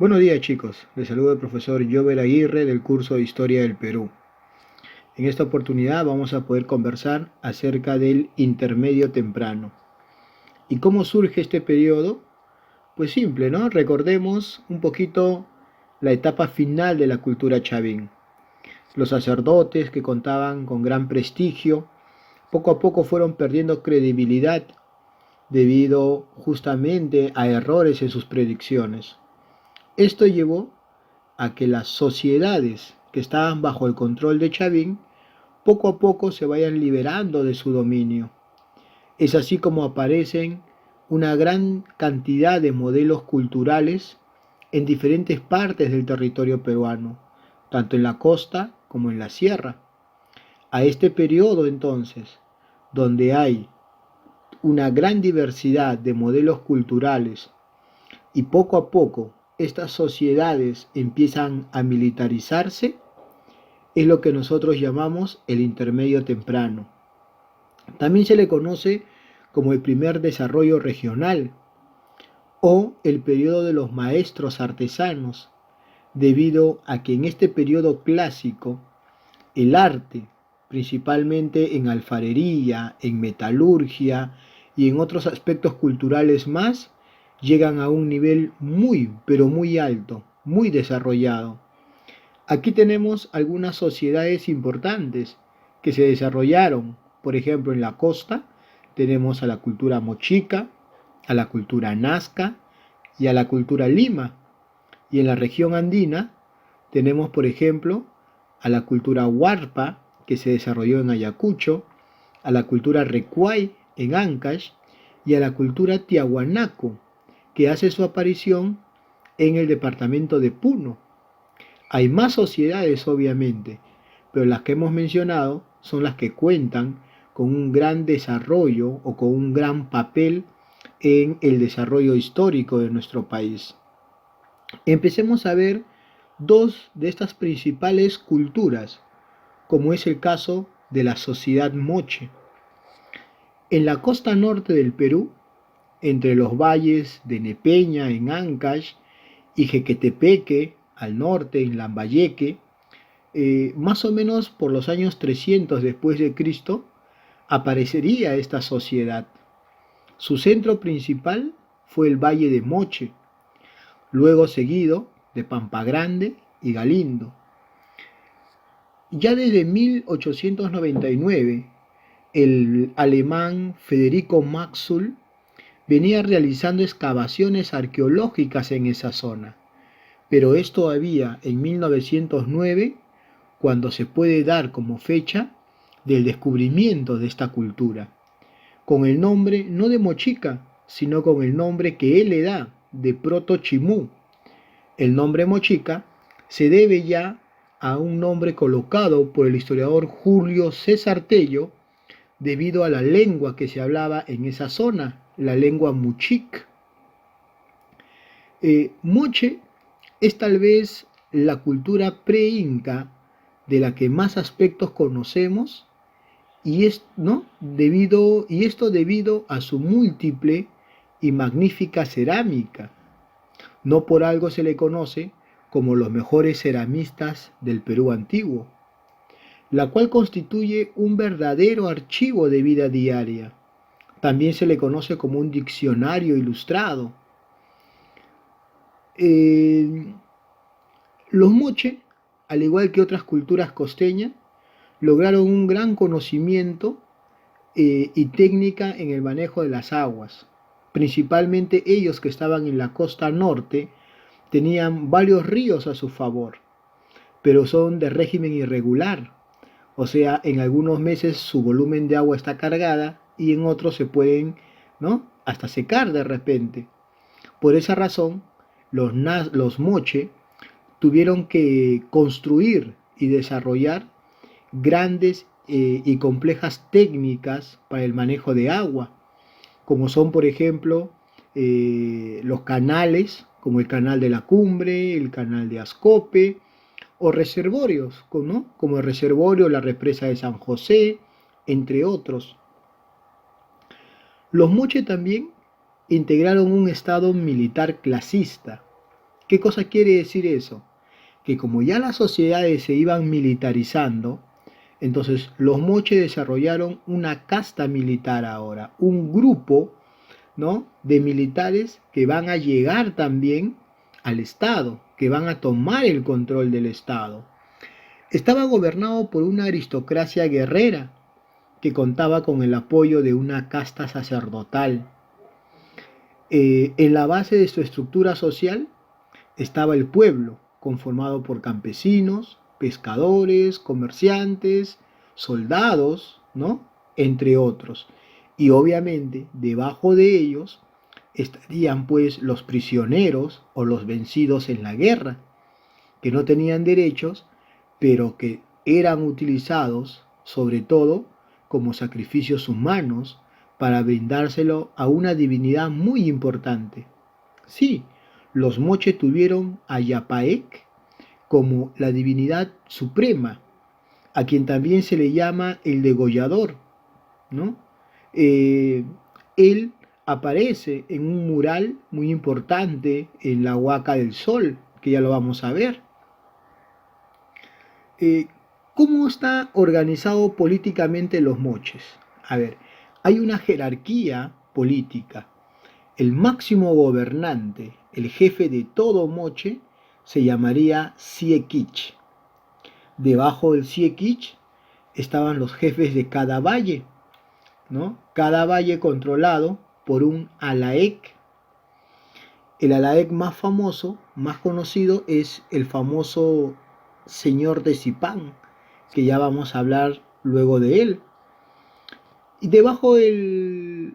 Buenos días chicos, les saluda el profesor Jover Aguirre del curso de Historia del Perú. En esta oportunidad vamos a poder conversar acerca del intermedio temprano. ¿Y cómo surge este periodo? Pues simple, ¿no? Recordemos un poquito la etapa final de la cultura chavín. Los sacerdotes que contaban con gran prestigio, poco a poco fueron perdiendo credibilidad debido justamente a errores en sus predicciones. Esto llevó a que las sociedades que estaban bajo el control de Chavín poco a poco se vayan liberando de su dominio. Es así como aparecen una gran cantidad de modelos culturales en diferentes partes del territorio peruano, tanto en la costa como en la sierra. A este periodo entonces, donde hay una gran diversidad de modelos culturales y poco a poco estas sociedades empiezan a militarizarse, es lo que nosotros llamamos el intermedio temprano. También se le conoce como el primer desarrollo regional o el periodo de los maestros artesanos, debido a que en este periodo clásico el arte, principalmente en alfarería, en metalurgia y en otros aspectos culturales más, llegan a un nivel muy, pero muy alto, muy desarrollado. Aquí tenemos algunas sociedades importantes que se desarrollaron. Por ejemplo, en la costa tenemos a la cultura mochica, a la cultura nazca y a la cultura lima. Y en la región andina tenemos, por ejemplo, a la cultura huarpa, que se desarrolló en Ayacucho, a la cultura recuay en Ancash y a la cultura tiahuanaco, que hace su aparición en el departamento de Puno. Hay más sociedades, obviamente, pero las que hemos mencionado son las que cuentan con un gran desarrollo o con un gran papel en el desarrollo histórico de nuestro país. Empecemos a ver dos de estas principales culturas, como es el caso de la sociedad moche. En la costa norte del Perú, entre los valles de Nepeña en Ancash y Jequetepeque al norte en Lambayeque, más o menos por los años 300 después de Cristo, aparecería esta sociedad. Su centro principal fue el Valle de Moche, luego seguido de Pampa Grande y Galindo. Ya desde 1899, el alemán Federico Maxull venía realizando excavaciones arqueológicas en esa zona, pero es todavía en 1909 cuando se puede dar como fecha del descubrimiento de esta cultura, con el nombre no de Mochica, sino con el nombre que él le da de Proto-Chimú. El nombre Mochica se debe ya a un nombre colocado por el historiador Julio César Tello debido a la lengua que se hablaba en esa zona, la lengua muchic. Moche es tal vez la cultura pre-inca de la que más aspectos conocemos y esto debido a su múltiple y magnífica cerámica. No por algo se le conoce como los mejores ceramistas del Perú antiguo, la cual constituye un verdadero archivo de vida diaria. También se le conoce como un diccionario ilustrado. Eh, los moche, al igual que otras culturas costeñas, lograron un gran conocimiento y técnica en el manejo de las aguas. Principalmente ellos que estaban en la costa norte tenían varios ríos a su favor, pero son de régimen irregular. O sea, en algunos meses su volumen de agua está cargada y en otros se pueden, ¿no?, hasta secar de repente. Por esa razón, los moche tuvieron que construir y desarrollar grandes y complejas técnicas para el manejo de agua, como son, por ejemplo, los canales, como el canal de la Cumbre, el canal de Ascope, o reservorios, ¿no?, como el reservorio, la represa de San José, entre otros. Los moche también integraron un estado militar clasista, ¿Qué cosa quiere decir eso? Que como ya las sociedades se iban militarizando, entonces los moches desarrollaron una casta militar ahora, un grupo, ¿no?, de militares que van a llegar también al Estado, que van a tomar el control del Estado. Estaba gobernado por una aristocracia guerrera que contaba con el apoyo de una casta sacerdotal. En la base de su estructura social estaba el pueblo, conformado por campesinos, pescadores, comerciantes, soldados, ¿no?, entre otros. Y obviamente debajo de ellos estarían pues los prisioneros o los vencidos en la guerra, que no tenían derechos, pero que eran utilizados sobre todo como sacrificios humanos para brindárselo a una divinidad muy importante. Sí, los moche tuvieron a Yapaec como la divinidad suprema, a quien también se le llama el degollador, ¿no? Él aparece en un mural muy importante en la Huaca del Sol, que ya lo vamos a ver. Eh, ¿Cómo está organizado políticamente los moches? A ver, hay una jerarquía política. El máximo gobernante, el jefe de todo moche, se llamaría Siequich. Debajo del Siequich estaban los jefes de cada valle, ¿no? Cada valle controlado por un alaec. El alaec más famoso, más conocido, es el famoso señor de Zipán, que ya vamos a hablar luego de él. Y debajo del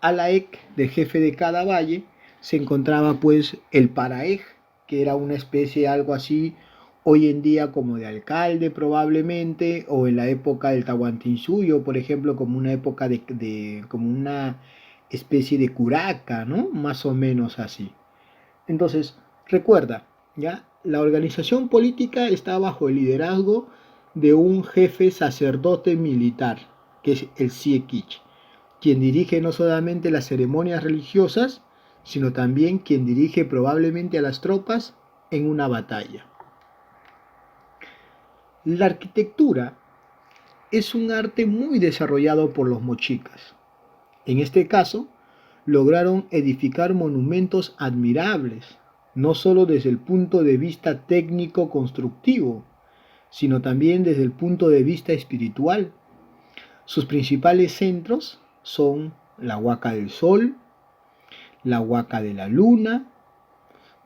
alaec, del jefe de cada valle, se encontraba pues el paraej, que era una especie algo así hoy en día como de alcalde probablemente, o en la época del Tahuantinsuyo, por ejemplo, como una época como una especie de curaca, ¿no? Más o menos así. Entonces, recuerda, ¿ya? La organización política está bajo el liderazgo de un jefe sacerdote militar, que es el Siequich, quien dirige no solamente las ceremonias religiosas, sino también quien dirige probablemente a las tropas en una batalla. La arquitectura es un arte muy desarrollado por los mochicas. En este caso, lograron edificar monumentos admirables, no solo desde el punto de vista técnico constructivo, sino también desde el punto de vista espiritual. Sus principales centros son la Huaca del Sol, la Huaca de la Luna,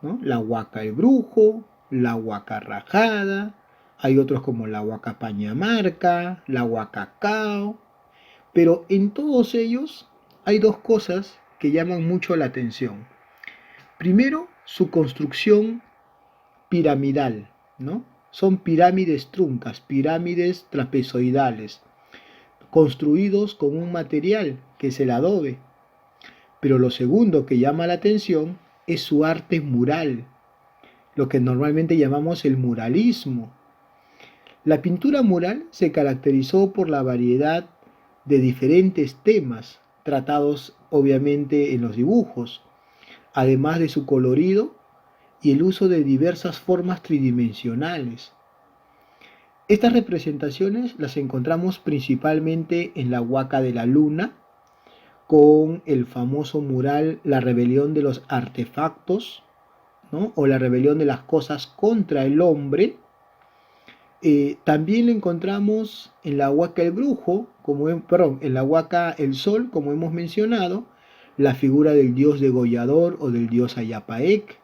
¿no?, la Huaca del Brujo, la Huaca Rajada, hay otros como la Huaca Pañamarca, la Huaca Cao, pero en todos ellos hay dos cosas que llaman mucho la atención. Primero, su construcción piramidal, ¿no? Son pirámides truncas, pirámides trapezoidales, construidos con un material que es el adobe. Pero lo segundo que llama la atención es su arte mural, lo que normalmente llamamos el muralismo. La pintura mural se caracterizó por la variedad de diferentes temas tratados obviamente en los dibujos, además de su colorido y el uso de diversas formas tridimensionales. Estas representaciones las encontramos principalmente en la Huaca de la Luna, con el famoso mural La rebelión de los artefactos, ¿no?, o la rebelión de las cosas contra el hombre. También lo encontramos en la Huaca el Brujo, en la Huaca el Sol, como hemos mencionado, la figura del dios degollador o del dios Ayapaec.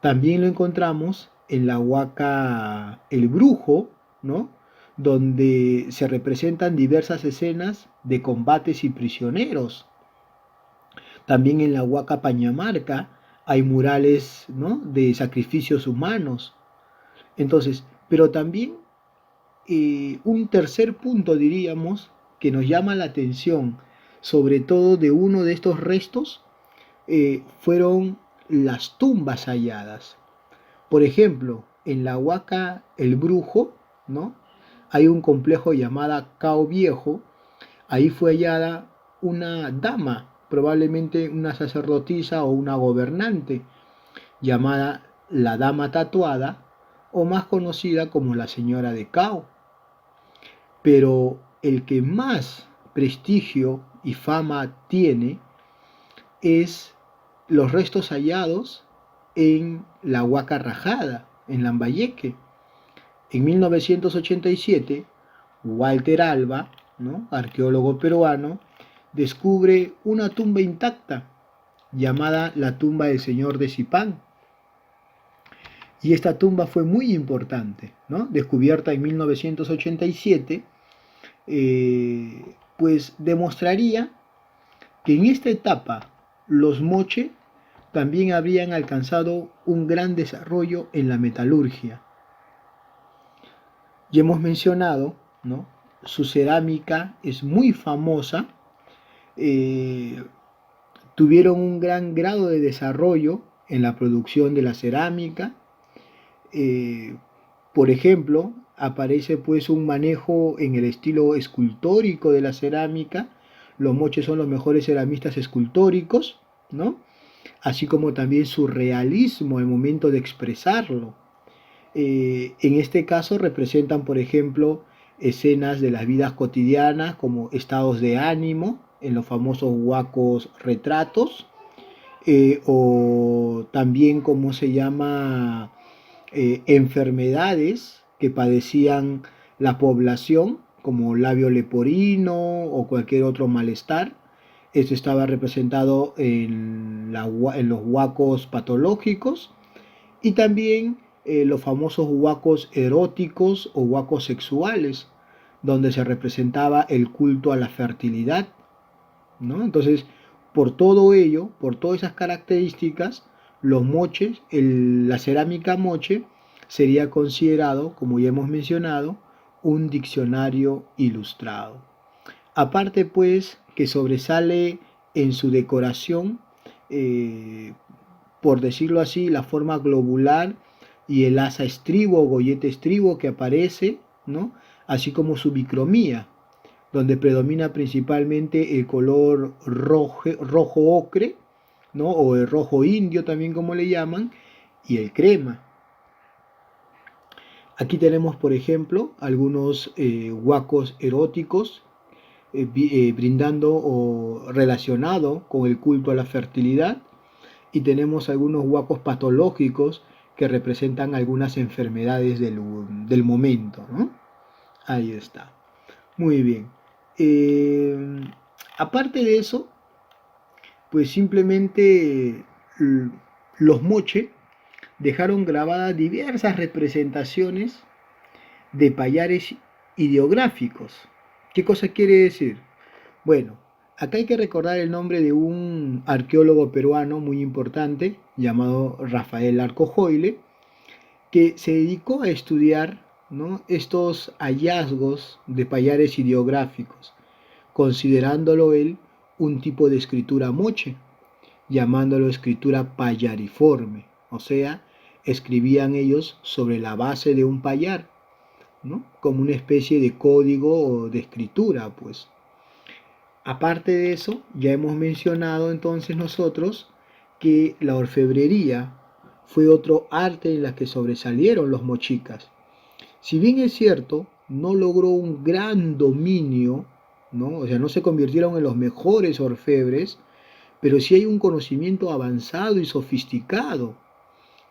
También lo encontramos en la Huaca el Brujo, ¿no?, donde se representan diversas escenas de combates y prisioneros. También en la Huaca Pañamarca hay murales, ¿no?, de sacrificios humanos. Entonces, pero también un tercer punto, diríamos, que nos llama la atención, sobre todo de uno de estos restos, fueron las tumbas halladas. Por ejemplo, en la Huaca El Brujo, ¿no?, hay un complejo llamado Cao Viejo. Ahí fue hallada una dama, probablemente una sacerdotisa o una gobernante, llamada la Dama Tatuada o más conocida como la Señora de Cao. Pero el que más prestigio y fama tiene es los restos hallados en la Huaca Rajada, en Lambayeque. En 1987, Walter Alba, ¿no?, arqueólogo peruano, descubre una tumba intacta llamada la tumba del Señor de Zipán. Y esta tumba fue muy importante, ¿no?, descubierta en 1987, pues demostraría que en esta etapa los moche también habrían alcanzado un gran desarrollo en la metalurgia. Ya hemos mencionado, ¿no?, su cerámica es muy famosa, eh, tuvieron un gran grado de desarrollo en la producción de la cerámica. Eh, por ejemplo, aparece pues un manejo en el estilo escultórico de la cerámica. Los moches son los mejores ceramistas escultóricos, ¿no?, así como también su realismo al momento de expresarlo. En este caso representan, por ejemplo, escenas de las vidas cotidianas como estados de ánimo en los famosos huacos retratos, o también, como se llama, enfermedades que padecían la población, como labio leporino o cualquier otro malestar. Esto estaba representado en los huacos patológicos y también los famosos huacos eróticos o huacos sexuales, donde se representaba el culto a la fertilidad, ¿no? Entonces, por todo ello, por todas esas características, los moches, la cerámica moche, sería considerado, como ya hemos mencionado, un diccionario ilustrado. Aparte, pues, que sobresale en su decoración, por decirlo así, la forma globular y el asa estribo o gollete estribo que aparece, ¿no?, así como su bicromía, donde predomina principalmente el color rojo ocre, ¿no?, o el rojo indio también como le llaman, y el crema. Aquí tenemos, por ejemplo, algunos huacos eróticos brindando o relacionado con el culto a la fertilidad, y tenemos algunos huacos patológicos que representan algunas enfermedades del momento, ¿no? Ahí está. Muy bien. Eh, Aparte de eso, pues simplemente los moche dejaron grabadas diversas representaciones de payares ideográficos. ¿Qué cosa quiere decir? Bueno, acá hay que recordar el nombre de un arqueólogo peruano muy importante llamado Rafael Arcojoyle, que se dedicó a estudiar, ¿no?, estos hallazgos de payares ideográficos, considerándolo él un tipo de escritura moche, llamándolo escritura payariforme, o sea, escribían ellos sobre la base de un payar, ¿no?, como una especie de código de escritura, pues. Aparte de eso, ya hemos mencionado entonces nosotros que la orfebrería fue otro arte en la que sobresalieron los mochicas. Si bien es cierto, no logró un gran dominio, ¿no?, o sea, no se convirtieron en los mejores orfebres, pero sí hay un conocimiento avanzado y sofisticado,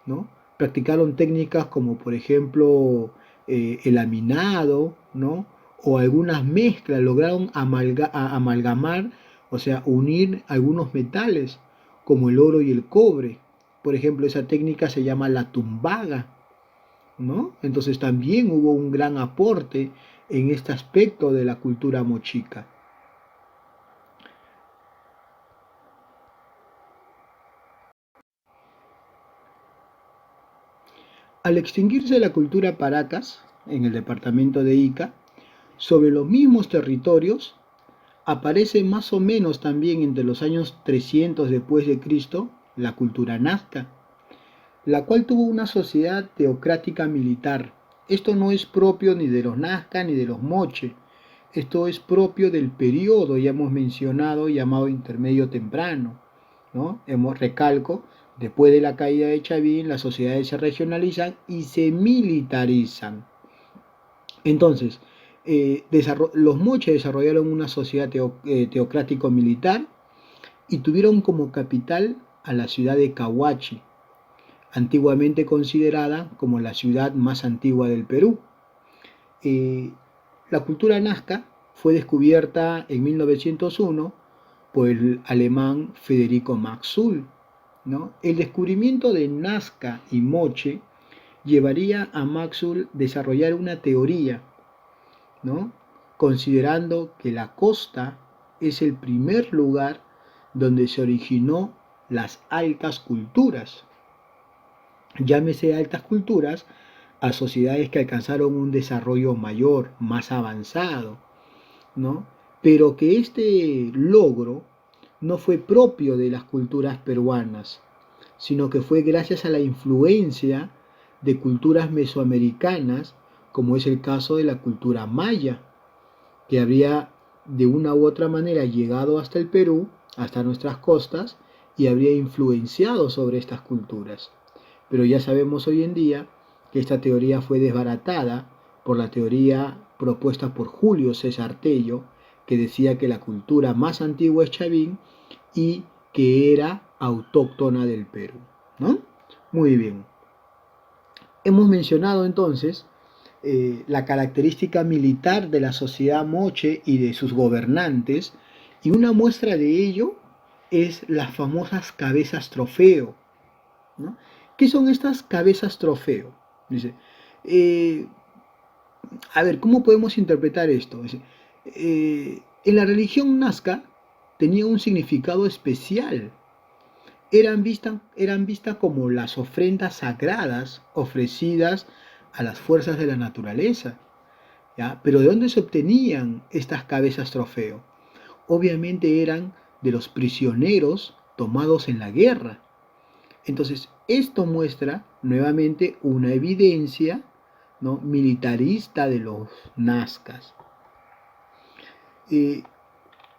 ¿no? Practicaron técnicas como, por ejemplo, el laminado, ¿no?, o algunas mezclas, lograron amalgamar, o sea, unir algunos metales, como el oro y el cobre. Por ejemplo, esa técnica se llama la tumbaga, ¿no? Entonces también hubo un gran aporte en este aspecto de la cultura mochica. Al extinguirse la cultura paracas en el departamento de Ica, sobre los mismos territorios aparece más o menos también entre los años 300 después de Cristo la cultura nazca, la cual tuvo una sociedad teocrática militar. Esto no es propio ni de los nazca ni de los moche, esto es propio del periodo, ya hemos mencionado, llamado intermedio temprano, ¿no? Recalco, Después de la caída de Chavín, las sociedades se regionalizan y se militarizan. Entonces, los moches desarrollaron una sociedad teocrático-militar y tuvieron como capital a la ciudad de Cahuachi, antiguamente considerada como la ciudad más antigua del Perú. Eh, la cultura nazca fue descubierta en 1901 por el alemán Federico Maxull, ¿no? El descubrimiento de Nazca y Moche llevaría a Maxull a desarrollar una teoría, ¿no? Considerando que la costa es el primer lugar donde se originó las altas culturas. Llámese altas culturas a sociedades que alcanzaron un desarrollo mayor, más avanzado, ¿no? Pero que este logro no fue propio de las culturas peruanas, sino que fue gracias a la influencia de culturas mesoamericanas, como es el caso de la cultura maya, que habría de una u otra manera llegado hasta el Perú, hasta nuestras costas, y habría influenciado sobre estas culturas. Pero ya sabemos hoy en día que esta teoría fue desbaratada por la teoría propuesta por Julio César Tello, que decía que la cultura más antigua es Chavín y que era autóctona del Perú, ¿no? Muy bien. Hemos mencionado entonces la característica militar de la sociedad moche y de sus gobernantes, y una muestra de ello es las famosas cabezas trofeo, ¿no? ¿Qué son estas cabezas trofeo? Dice, eh, a ver, ¿cómo podemos interpretar esto? Dice, en la religión nazca tenía un significado especial. Eran vistas como las ofrendas sagradas ofrecidas a las fuerzas de la naturaleza, ¿ya? Pero ¿de dónde se obtenían estas cabezas trofeo? Obviamente eran de los prisioneros tomados en la guerra. Entonces, esto muestra nuevamente una evidencia, ¿no?, militarista de los nazcas. Eh,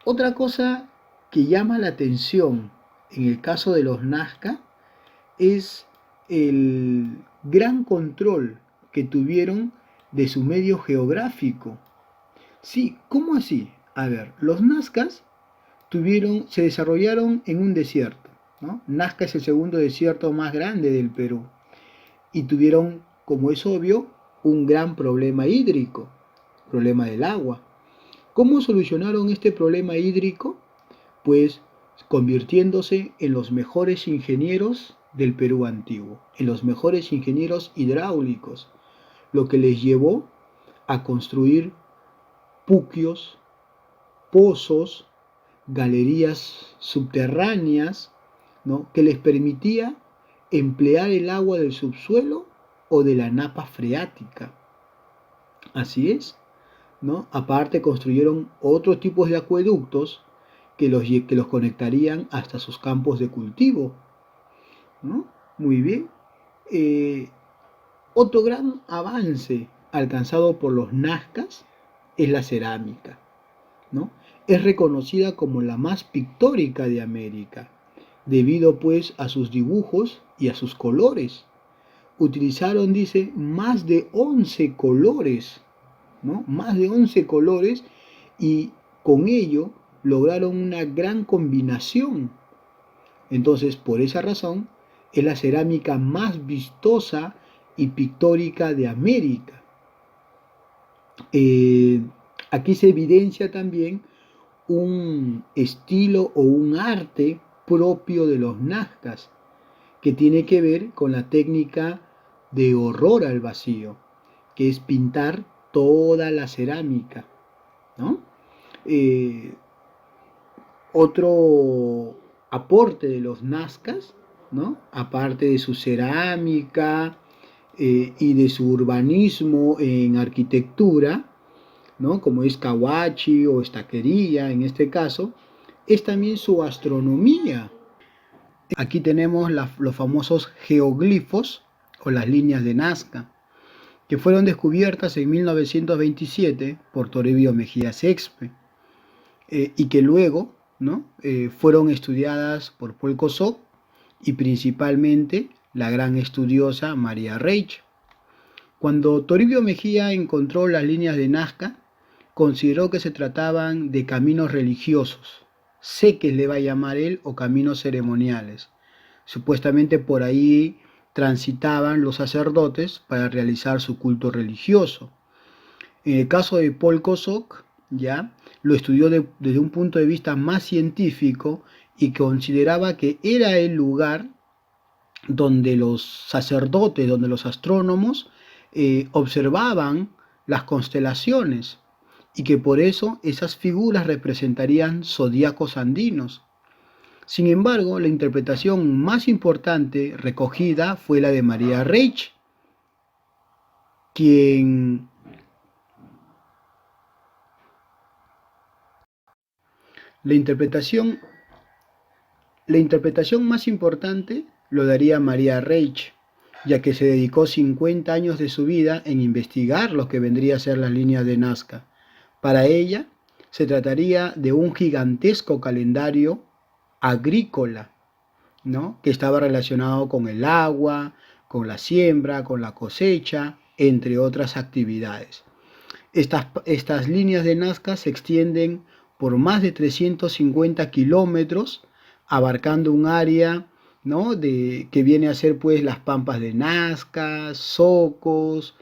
Otra cosa que llama la atención en el caso de los nazca es el gran control que tuvieron de su medio geográfico. Sí, ¿cómo así? A ver, los nazcas se desarrollaron en un desierto, ¿no? Nazca es el segundo desierto más grande del Perú y tuvieron, como es obvio, un gran problema hídrico, problema del agua. ¿Cómo solucionaron este problema hídrico? Pues convirtiéndose en los mejores ingenieros del Perú antiguo, en los mejores ingenieros hidráulicos, lo que les llevó a construir puquios, pozos, galerías subterráneas, ¿no?, que les permitía emplear el agua del subsuelo o de la napa freática. Así es, ¿no? Aparte construyeron otros tipos de acueductos que los conectarían hasta sus campos de cultivo, ¿no? Muy bien. Eh, Otro gran avance alcanzado por los nazcas es la cerámica, ¿no? Es reconocida como la más pictórica de América, debido pues a sus dibujos y a sus colores. Utilizaron, dice, más de 11 colores, ¿no? Más de 11 colores, y con ello lograron una gran combinación. Entonces, por esa razón, es la cerámica más vistosa y pictórica de América. Eh, Aquí se evidencia también un estilo o un arte propio de los nazcas, que tiene que ver con la técnica de horror al vacío, que es pintar toda la cerámica, ¿no? Eh, Otro aporte de los nazcas, ¿no?, aparte de su cerámica y de su urbanismo en arquitectura, ¿no?, como es Cahuachi o Estaquería en este caso, es también su astronomía. Aquí tenemos los famosos geoglifos o las líneas de Nazca, que fueron descubiertas en 1927 por Toribio Mejía Sexpe, y que luego, ¿no?, fueron estudiadas por Paul Kosok y principalmente la gran estudiosa María Reich. Cuando Toribio Mejía encontró las líneas de Nazca, consideró que se trataban de caminos religiosos, seques le va a llamar él, o caminos ceremoniales. Supuestamente por ahí transitaban los sacerdotes para realizar su culto religioso. En el caso de Paul Kosok, ya lo estudió desde un punto de vista más científico y consideraba que era el lugar donde los sacerdotes, donde los astrónomos observaban las constelaciones y que por eso esas figuras representarían zodíacos andinos. Sin embargo, la interpretación más importante recogida fue la de María Reich, quien la interpretación, la interpretación más importante lo daría María Reich, ya que se dedicó 50 años de su vida en investigar lo que vendría a ser las líneas de Nazca. Para ella, se trataría de un gigantesco calendario agrícola, ¿no? Que estaba relacionado con el agua, con la siembra, con la cosecha, entre otras actividades. Estas líneas de Nazca se extienden por más de 350 kilómetros, abarcando un área, ¿no? Que viene a ser pues las pampas de Nazca, Socos,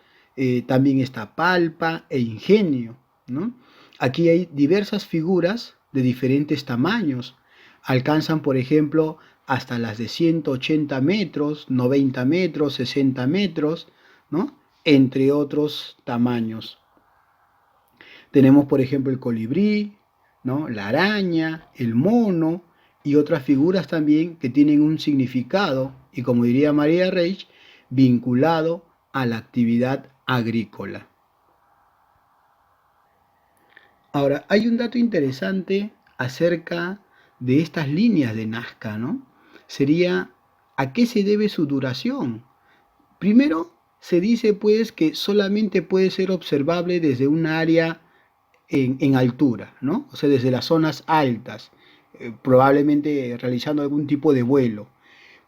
también está Palpa e Ingenio, ¿no? Aquí hay diversas figuras de diferentes tamaños. Alcanzan, por ejemplo, hasta las de 180 metros, 90 metros, 60 metros, ¿no? Entre otros tamaños. Tenemos, por ejemplo, el colibrí, ¿no? La araña, el mono y otras figuras también que tienen un significado y, como diría María Reich, vinculado a la actividad agrícola. Ahora, hay un dato interesante acerca de estas líneas de Nazca, ¿no? Sería, ¿a qué se debe su duración? Primero, se dice pues que solamente puede ser observable desde un área en altura, ¿no? O sea, desde las zonas altas, probablemente realizando algún tipo de vuelo.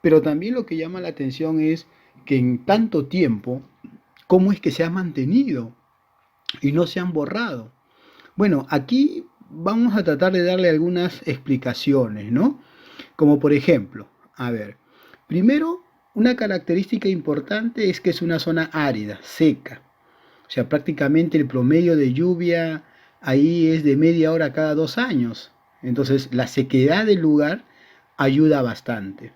Pero también lo que llama la atención es que en tanto tiempo, ¿cómo es que se ha mantenido y no se han borrado? Bueno, aquí vamos a tratar de darle algunas explicaciones, ¿no? Como por ejemplo, a ver, primero, una característica importante es que es una zona árida, seca. O sea, prácticamente el promedio de lluvia ahí es de media hora cada 2 años. Entonces, la sequedad del lugar ayuda bastante.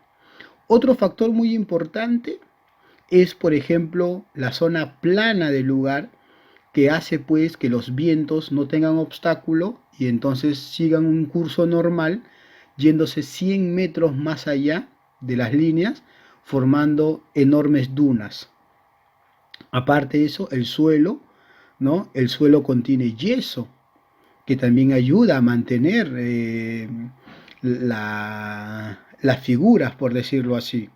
Otro factor muy importante es, por ejemplo, la zona plana del lugar, que hace pues que los vientos no tengan obstáculo y entonces sigan un curso normal, yéndose 100 metros más allá de las líneas, formando enormes dunas. Aparte de eso, el suelo, ¿no? El suelo contiene yeso, que también ayuda a mantener las figuras, por decirlo así.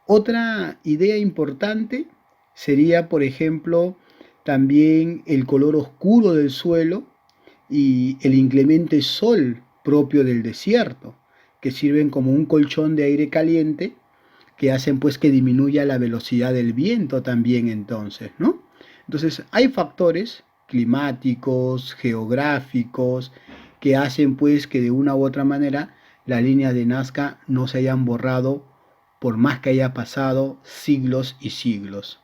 Otra idea importante sería, por ejemplo, también el color oscuro del suelo y el inclemente sol propio del desierto, que sirven como un colchón de aire caliente que hacen pues que disminuya la velocidad del viento también entonces, ¿no? Entonces hay factores climáticos, geográficos, que hacen pues que de una u otra manera las líneas de Nazca no se hayan borrado por más que haya pasado siglos y siglos.